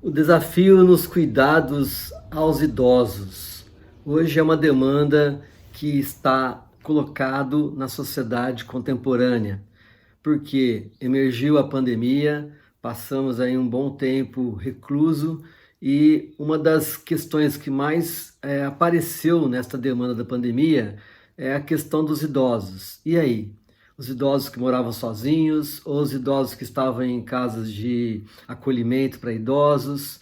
O desafio nos cuidados aos idosos. Hoje é uma demanda que está colocado na sociedade contemporânea, porque emergiu a pandemia, passamos aí um bom tempo recluso e uma das questões que mais apareceu nesta demanda da pandemia é a questão dos idosos. E aí? Os idosos que moravam sozinhos, ou os idosos que estavam em casas de acolhimento para idosos,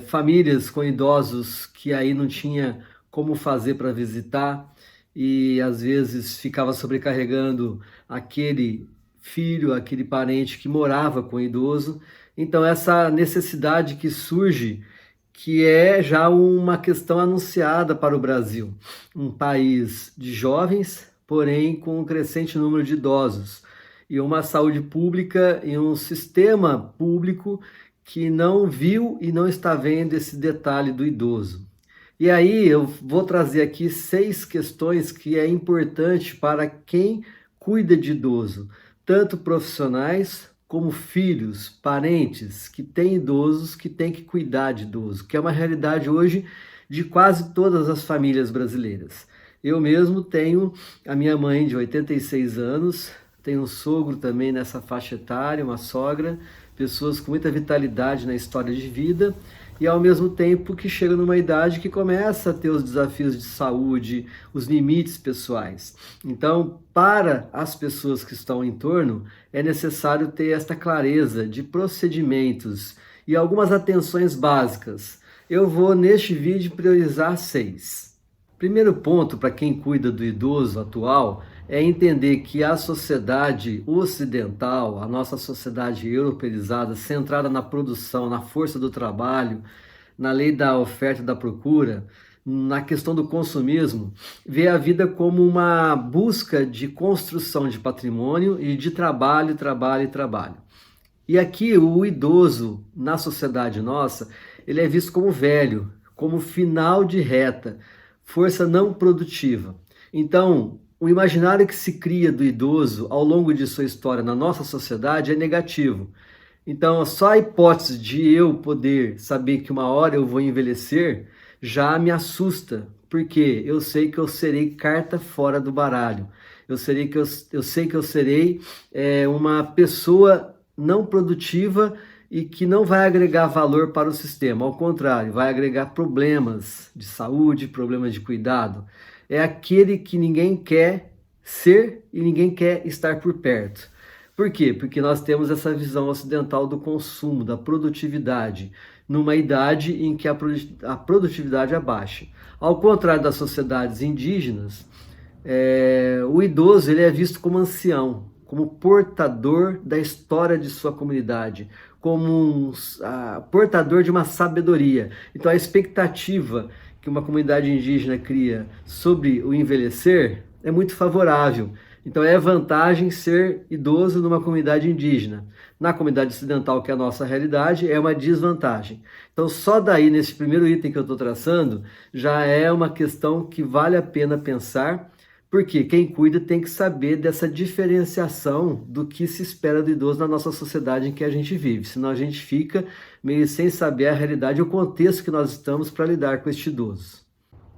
famílias com idosos que aí não tinha como fazer para visitar e às vezes ficava sobrecarregando aquele filho, aquele parente que morava com o idoso. Então essa necessidade que surge, que é já uma questão anunciada para o Brasil, um país de jovens, porém com um crescente número de idosos, e uma saúde pública e um sistema público que não viu e não está vendo esse detalhe do idoso. E aí eu vou trazer aqui 6 questões que é importante para quem cuida de idoso, tanto profissionais como filhos, parentes que têm idosos, que têm que cuidar de idoso, que é uma realidade hoje de quase todas as famílias brasileiras. Eu mesmo tenho a minha mãe de 86 anos, tenho um sogro também nessa faixa etária, uma sogra, pessoas com muita vitalidade na história de vida, e ao mesmo tempo que chega numa idade que começa a ter os desafios de saúde, os limites pessoais. Então, para as pessoas que estão em torno, é necessário ter esta clareza de procedimentos e algumas atenções básicas. Eu vou, neste vídeo, priorizar 6. Primeiro ponto para quem cuida do idoso atual é entender que a sociedade ocidental, a nossa sociedade europeizada, centrada na produção, na força do trabalho, na lei da oferta e da procura, na questão do consumismo, vê a vida como uma busca de construção de patrimônio e de trabalho, trabalho e trabalho. E aqui o idoso, na sociedade nossa, ele é visto como velho, como final de reta, força não produtiva. Então, o imaginário que se cria do idoso ao longo de sua história na nossa sociedade é negativo. Então, só a hipótese de eu poder saber que uma hora eu vou envelhecer já me assusta, porque eu sei que eu serei carta fora do baralho. Eu sei que eu serei uma pessoa não produtiva e que não vai agregar valor para o sistema. Ao contrário, vai agregar problemas de saúde, problemas de cuidado. É aquele que ninguém quer ser e ninguém quer estar por perto. Por quê? Porque nós temos essa visão ocidental do consumo, da produtividade, numa idade em que a produtividade é baixa. Ao contrário das sociedades indígenas, o idoso ele é visto como ancião, como portador da história de sua comunidade, como portador de uma sabedoria. Então a expectativa que uma comunidade indígena cria sobre o envelhecer é muito favorável. Então é vantagem ser idoso numa comunidade indígena. Na comunidade ocidental, que é a nossa realidade, é uma desvantagem. Então só daí, nesse primeiro item que eu estou traçando, já é uma questão que vale a pena pensar, porque quem cuida tem que saber dessa diferenciação do que se espera do idoso na nossa sociedade em que a gente vive. Senão a gente fica meio sem saber a realidade e o contexto que nós estamos para lidar com este idoso.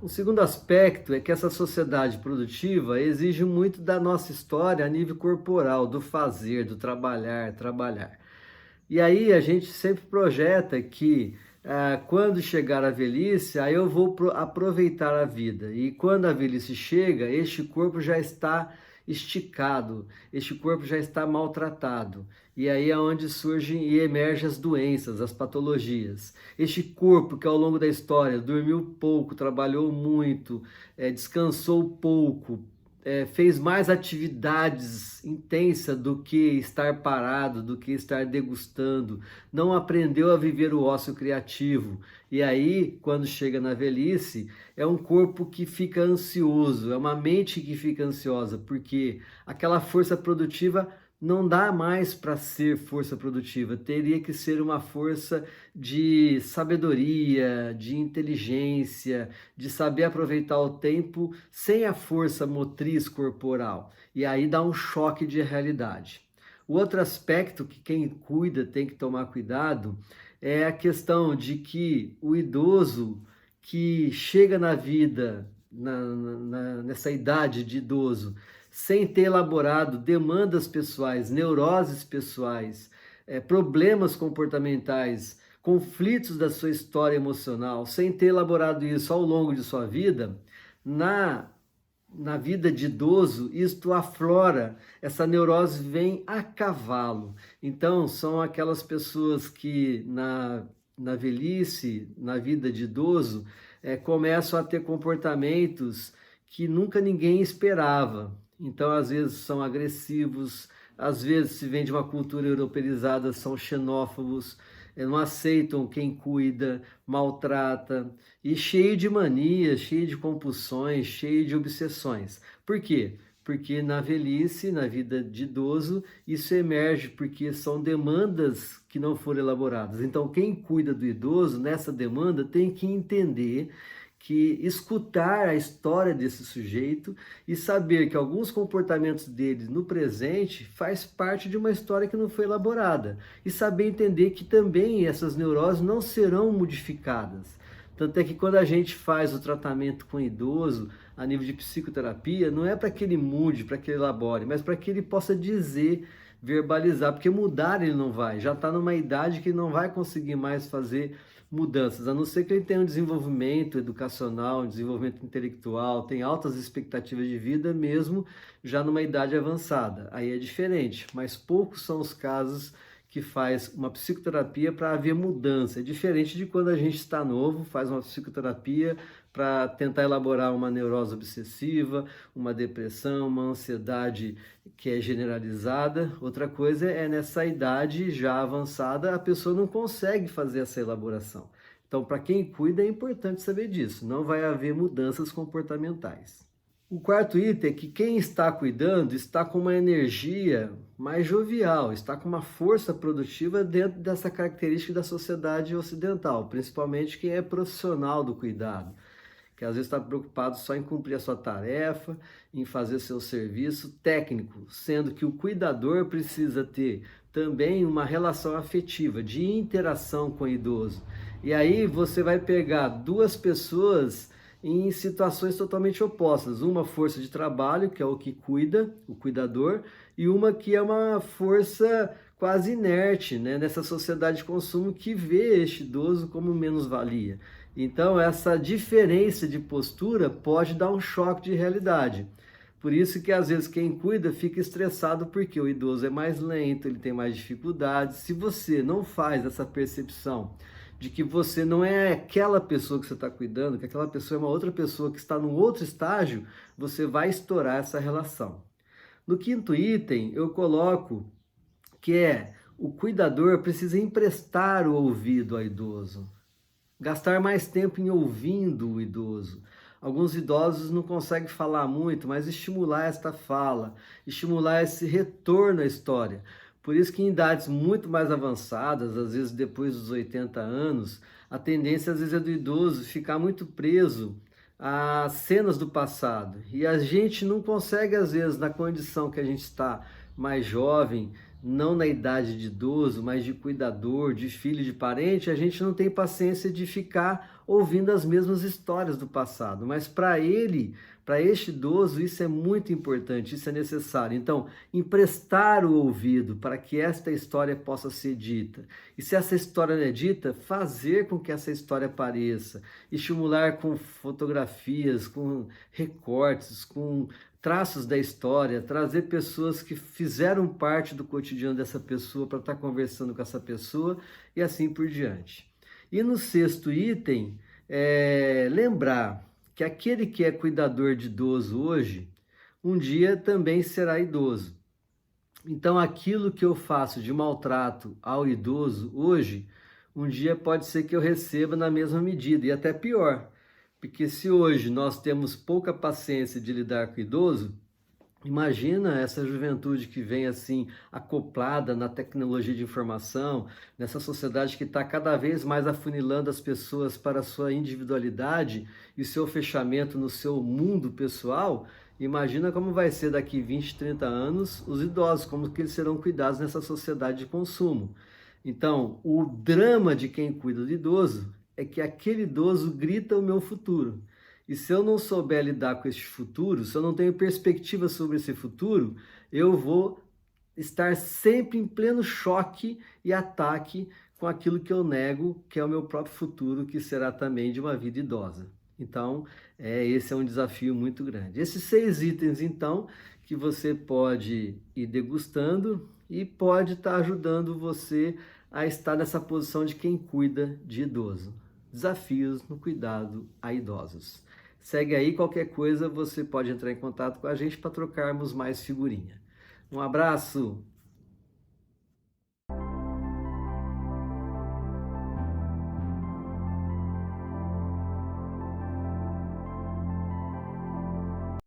O segundo aspecto é que essa sociedade produtiva exige muito da nossa história a nível corporal, do fazer, do trabalhar, trabalhar. E aí a gente sempre projeta que quando chegar a velhice, aí eu vou aproveitar a vida. E quando a velhice chega, este corpo já está esticado, este corpo já está maltratado. E aí é onde surgem e emergem as doenças, as patologias. Este corpo que ao longo da história dormiu pouco, trabalhou muito, descansou pouco, fez mais atividades intensas do que estar parado, do que estar degustando, não aprendeu a viver o ócio criativo. E aí, quando chega na velhice, é um corpo que fica ansioso, é uma mente que fica ansiosa, porque aquela força produtiva não dá mais para ser força produtiva, teria que ser uma força de sabedoria, de inteligência, de saber aproveitar o tempo sem a força motriz corporal. E aí dá um choque de realidade. O outro aspecto que quem cuida tem que tomar cuidado é a questão de que o idoso que chega na vida, nessa idade de idoso, sem ter elaborado demandas pessoais, neuroses pessoais, problemas comportamentais, conflitos da sua história emocional, sem ter elaborado isso ao longo de sua vida, na vida de idoso, isto aflora, essa neurose vem a cavalo. Então, são aquelas pessoas que na velhice, na vida de idoso, começam a ter comportamentos que nunca ninguém esperava. Então, às vezes, são agressivos, às vezes, se vem de uma cultura europeizada, são xenófobos, não aceitam quem cuida, maltrata, e cheio de manias, cheio de compulsões, cheio de obsessões. Por quê? Porque na velhice, na vida de idoso, isso emerge porque são demandas que não foram elaboradas. Então, quem cuida do idoso nessa demanda tem que entender que escutar a história desse sujeito e saber que alguns comportamentos dele no presente faz parte de uma história que não foi elaborada. E saber entender que também essas neuroses não serão modificadas. Tanto é que quando a gente faz o tratamento com idoso, a nível de psicoterapia, não é para que ele mude, para que ele elabore, mas para que ele possa dizer, verbalizar, porque mudar ele não vai, já está numa idade que ele não vai conseguir mais fazer mudanças, a não ser que ele tenha um desenvolvimento educacional, um desenvolvimento intelectual, tem altas expectativas de vida mesmo já numa idade avançada. Aí é diferente, mas poucos são os casos que faz uma psicoterapia para haver mudança. É diferente de quando a gente está novo, faz uma psicoterapia para tentar elaborar uma neurose obsessiva, uma depressão, uma ansiedade que é generalizada. Outra coisa é nessa idade já avançada, a pessoa não consegue fazer essa elaboração. Então, para quem cuida, é importante saber disso. Não vai haver mudanças comportamentais. O quarto item é que quem está cuidando está com uma energia mais jovial, está com uma força produtiva dentro dessa característica da sociedade ocidental, principalmente quem é profissional do cuidado, que às vezes está preocupado só em cumprir a sua tarefa, em fazer seu serviço técnico, sendo que o cuidador precisa ter também uma relação afetiva, de interação com o idoso. E aí você vai pegar duas pessoas em situações totalmente opostas. Uma força de trabalho, que é o que cuida, o cuidador, e uma que é uma força quase inerte, né? Nessa sociedade de consumo que vê este idoso como menos-valia. Então, essa diferença de postura pode dar um choque de realidade. Por isso que, às vezes, quem cuida fica estressado porque o idoso é mais lento, ele tem mais dificuldades. Se você não faz essa percepção de que você não é aquela pessoa que você está cuidando, que aquela pessoa é uma outra pessoa que está num outro estágio, você vai estourar essa relação. No quinto item, eu coloco que o cuidador precisa emprestar o ouvido ao idoso, gastar mais tempo em ouvindo o idoso. Alguns idosos não conseguem falar muito, mas estimular esta fala, estimular esse retorno à história. Por isso que em idades muito mais avançadas, às vezes depois dos 80 anos, a tendência às vezes é do idoso ficar muito preso a cenas do passado. E a gente não consegue, às vezes, na condição que a gente está mais jovem, não na idade de idoso, mas de cuidador, de filho, de parente, a gente não tem paciência de ficar ouvindo as mesmas histórias do passado. Mas para ele, para este idoso, isso é muito importante, isso é necessário. Então, emprestar o ouvido para que esta história possa ser dita. E se essa história não é dita, fazer com que essa história apareça. Estimular com fotografias, com recortes, com traços da história, trazer pessoas que fizeram parte do cotidiano dessa pessoa para estar conversando com essa pessoa e assim por diante. E no sexto item, lembrar que aquele que é cuidador de idoso hoje, um dia também será idoso. Então, aquilo que eu faço de maltrato ao idoso hoje, um dia pode ser que eu receba na mesma medida, e até pior. Porque se hoje nós temos pouca paciência de lidar com o idoso, imagina essa juventude que vem assim acoplada na tecnologia de informação, nessa sociedade que está cada vez mais afunilando as pessoas para a sua individualidade e o seu fechamento no seu mundo pessoal. Imagina como vai ser daqui 20, 30 anos os idosos, como que eles serão cuidados nessa sociedade de consumo. Então, o drama de quem cuida do idoso é que aquele idoso grita o meu futuro. E se eu não souber lidar com este futuro, se eu não tenho perspectiva sobre esse futuro, eu vou estar sempre em pleno choque e ataque com aquilo que eu nego, que é o meu próprio futuro, que será também de uma vida idosa. Então, esse é um desafio muito grande. Esses 6 itens, então, que você pode ir degustando e pode estar ajudando você a estar nessa posição de quem cuida de idoso. Desafios no cuidado a idosos. Segue aí, qualquer coisa você pode entrar em contato com a gente para trocarmos mais figurinha. Um abraço!